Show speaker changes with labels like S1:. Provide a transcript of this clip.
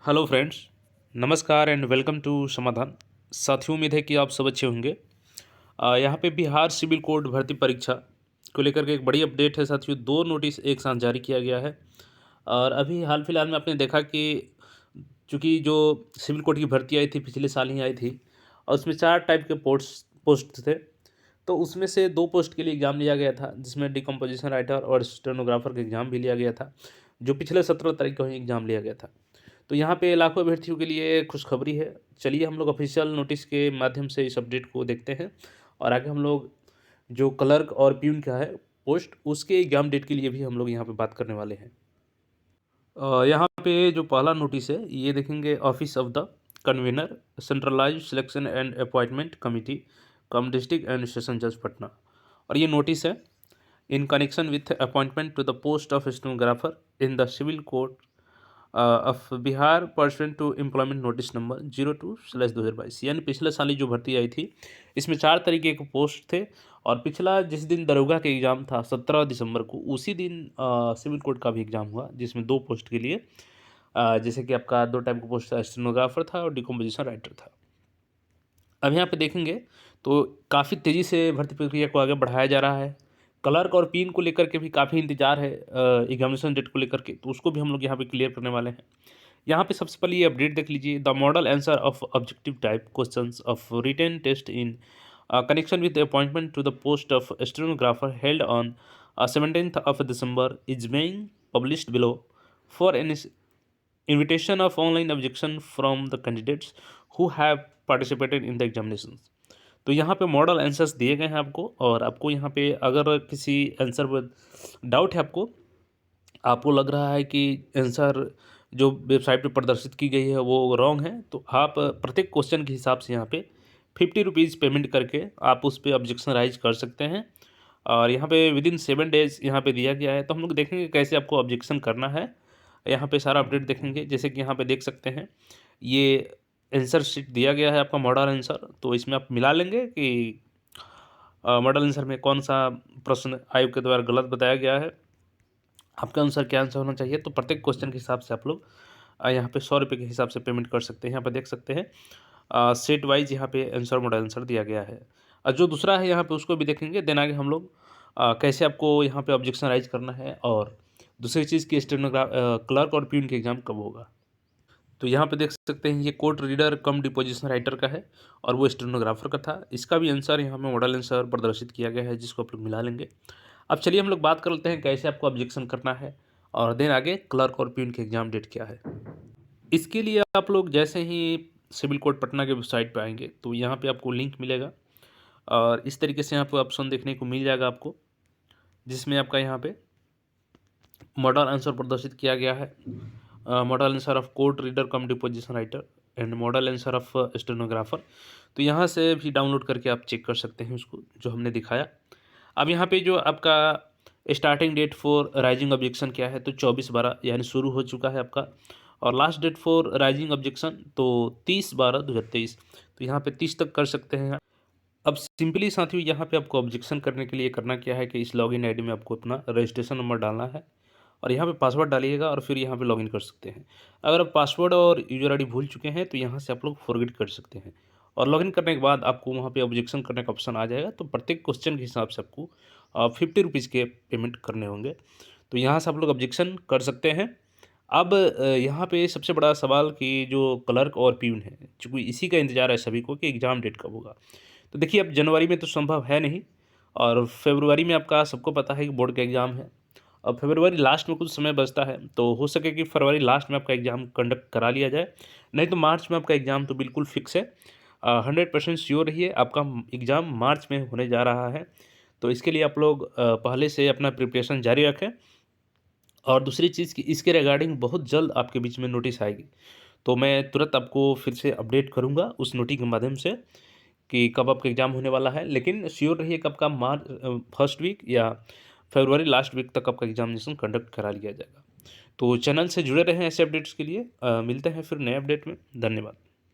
S1: Hello friends, नमस्कार and welcome to समाधान। साथियों, उम्मीद है कि आप सब अच्छे होंगे। यहाँ पे बिहार सिविल कोड भर्ती परीक्षा को लेकर के एक बड़ी अपडेट है साथियों। दो नोटिस एक साथ जारी किया गया है और अभी हाल फिलहाल में आपने देखा कि चूँकि जो सिविल कोड की भर्ती आई थी पिछले साल ही आई थी और उसमें 4 टाइप के पोस्ट थे। तो उसमें से 2 पोस्ट के लिए एग्ज़ाम लिया गया था, जिसमें डिकम्पोजिशन राइटर और स्टेनोग्राफर का एग्ज़ाम भी लिया गया था, जो पिछले 17 तारीख को ही एग्ज़ाम लिया गया था। तो यहाँ पे लाखों अभ्यर्थियों के लिए खुशखबरी है। चलिए हम लोग ऑफ़िशियल नोटिस के माध्यम से इस अपडेट को देखते हैं और आगे हम लोग जो क्लर्क और प्यून का है पोस्ट, उसके एग्ज़ाम डेट के लिए भी हम लोग यहाँ पे बात करने वाले हैं। यहाँ पे जो पहला नोटिस है ये देखेंगे, office of the convener centralised selection and appointment committee cum district and session जज पटना। और ये नोटिस है in connection with appointment to the post of stenographer in the civil court of Bihar pursuant to employment notice number 02/2022। यानी पिछले साल ही जो भर्ती आई थी, इसमें 4 तरीके के पोस्ट थे और पिछला जिस दिन दरोगा का एग्ज़ाम था 17 दिसंबर को, उसी दिन सिविल कोड का भी एग्ज़ाम हुआ, जिसमें 2 पोस्ट के लिए जैसे कि आपका 2 टाइप का पोस्ट था, स्टेनोग्राफर था और डिकम्पोजिशन राइटर था। अब यहाँ पे देखेंगे तो काफ़ी तेज़ी से भर्ती प्रक्रिया को आगे बढ़ाया जा रहा है। क्लर्क और पीन को लेकर के भी काफ़ी इंतज़ार है एग्ज़ामिनेशन डेट को लेकर के, तो उसको भी हम लोग यहाँ पे क्लियर करने वाले हैं। यहाँ पे सबसे पहले ये अपडेट देख लीजिए, the model answer of objective type questions of written test in connection with appointment to the post of stenographer held on 17th of December is being published below for an invitation of online objection from the candidates who have participated in the examinations। तो यहाँ पे model answers दिए गए हैं आपको, और आपको यहाँ पे अगर किसी आंसर पर डाउट है, आपको लग रहा है कि आंसर जो वेबसाइट पे प्रदर्शित की गई है वो रॉन्ग है, तो आप प्रत्येक क्वेश्चन के हिसाब से यहाँ पे 50 रुपीज़ पेमेंट करके आप उस पर ऑब्जेक्शन राइज कर सकते हैं। और यहाँ पे विदिन 7 डेज़ यहाँ पे दिया गया है। तो हम लोग देखेंगे कैसे आपको ऑब्जेक्शन करना है। यहाँ पे सारा अपडेट देखेंगे, जैसे कि यहाँ पे देख सकते हैं ये आंसर शीट दिया गया है आपका मॉडल आंसर। तो इसमें आप मिला लेंगे कि मॉडल आंसर में कौन सा प्रश्न आयोग के द्वारा गलत बताया गया है, आपका आंसर क्या आंसर होना चाहिए। तो प्रत्येक क्वेश्चन के हिसाब से आप लोग यहाँ पे 100 रुपये के हिसाब से पेमेंट कर सकते हैं। यहाँ पे देख सकते हैं सेट वाइज यहाँ पे आंसर मॉडल आंसर दिया गया है। और जो दूसरा है यहाँ पे उसको भी देखेंगे, देन आगे हम लोग कैसे आपको यहाँ पे ऑब्जेक्शन राइज करना है, और दूसरी चीज़ की क्लर्क और प्यून के एग्ज़ाम कब होगा। तो यहाँ पे देख सकते हैं ये court reader cum deposition writer का है और वो स्टेनोग्राफर का था। इसका भी आंसर यहाँ पे मॉडल आंसर प्रदर्शित किया गया है, जिसको आप लोग मिला लेंगे। अब चलिए हम लोग बात कर लेते हैं कैसे आपको ऑब्जेक्शन करना है, और देन आगे क्लर्क और प्यून की एग्ज़ाम डेट क्या है। इसके लिए आप लोग जैसे ही सिविल कोड पटना के वेबसाइट पे आएंगे तो यहाँ पे आपको लिंक मिलेगा और इस तरीके से यहाँ पे ऑप्शन देखने को मिल जाएगा आपको, जिसमें आपका यहाँ पे मॉडल आंसर प्रदर्शित किया गया है। Model answer of court reader cum deposition writer and model answer of stenographer. तो यहाँ से भी डाउनलोड करके आप चेक कर सकते हैं उसको, जो हमने दिखाया। अब यहाँ पे जो आपका starting date for raising objection क्या है, तो 24/12 यानी शुरू हो चुका है आपका, और last date for raising objection तो 30/12/2023। तो यहाँ पे 30 तक कर सकते हैं। अब सिंपली साथियों यहाँ पे आपको ऑब्जेक्शन करने के लिए करना क्या है कि इस लॉगिन आईडी में आपको अपना रजिस्ट्रेशन नंबर डालना है और यहाँ पे पासवर्ड डालिएगा और फिर यहाँ पे लॉगिन कर सकते हैं। अगर आप पासवर्ड और यूज़र आईडी भूल चुके हैं तो यहाँ से आप लोग फॉरगेट कर सकते हैं, और लॉगिन करने के बाद आपको वहाँ पे ऑब्जेक्शन करने का ऑप्शन आ जाएगा। तो प्रत्येक क्वेश्चन के हिसाब से आपको 50 रुपीज़ के पेमेंट करने होंगे। तो यहाँ से आप लोग ऑब्जेक्शन कर सकते हैं। अब यहाँ पे सबसे बड़ा सवाल कि जो क्लर्क और प्यून है, चूँकि इसी का इंतज़ार है सभी को कि एग्ज़ाम डेट कब होगा। तो देखिए, अब जनवरी में तो संभव है नहीं, और फरवरी में आपका सबको पता है कि बोर्ड का एग्ज़ाम है। अब फरवरी लास्ट में कुछ समय बचता है, तो हो सके कि फरवरी लास्ट में आपका एग्ज़ाम कंडक्ट करा लिया जाए, नहीं तो मार्च में आपका एग्ज़ाम तो बिल्कुल फिक्स है। 100% श्योर रहिए, आपका एग्ज़ाम मार्च में होने जा रहा है। तो इसके लिए आप लोग पहले से अपना प्रिपरेशन जारी रखें। और दूसरी चीज़ कि इसके रिगार्डिंग बहुत जल्द आपके बीच में नोटिस आएगी, तो मैं तुरंत आपको फिर से अपडेट करूँगा उस नोटिस के माध्यम से कि कब आपका एग्ज़ाम होने वाला है। लेकिन श्योर रहिए कि आपका मार्च फर्स्ट वीक या फरवरी लास्ट वीक तक आपका एग्जामिनेशन कंडक्ट करा लिया जाएगा। तो चैनल से जुड़े रहें ऐसे अपडेट्स के लिए। मिलते हैं फिर नए अपडेट में। धन्यवाद।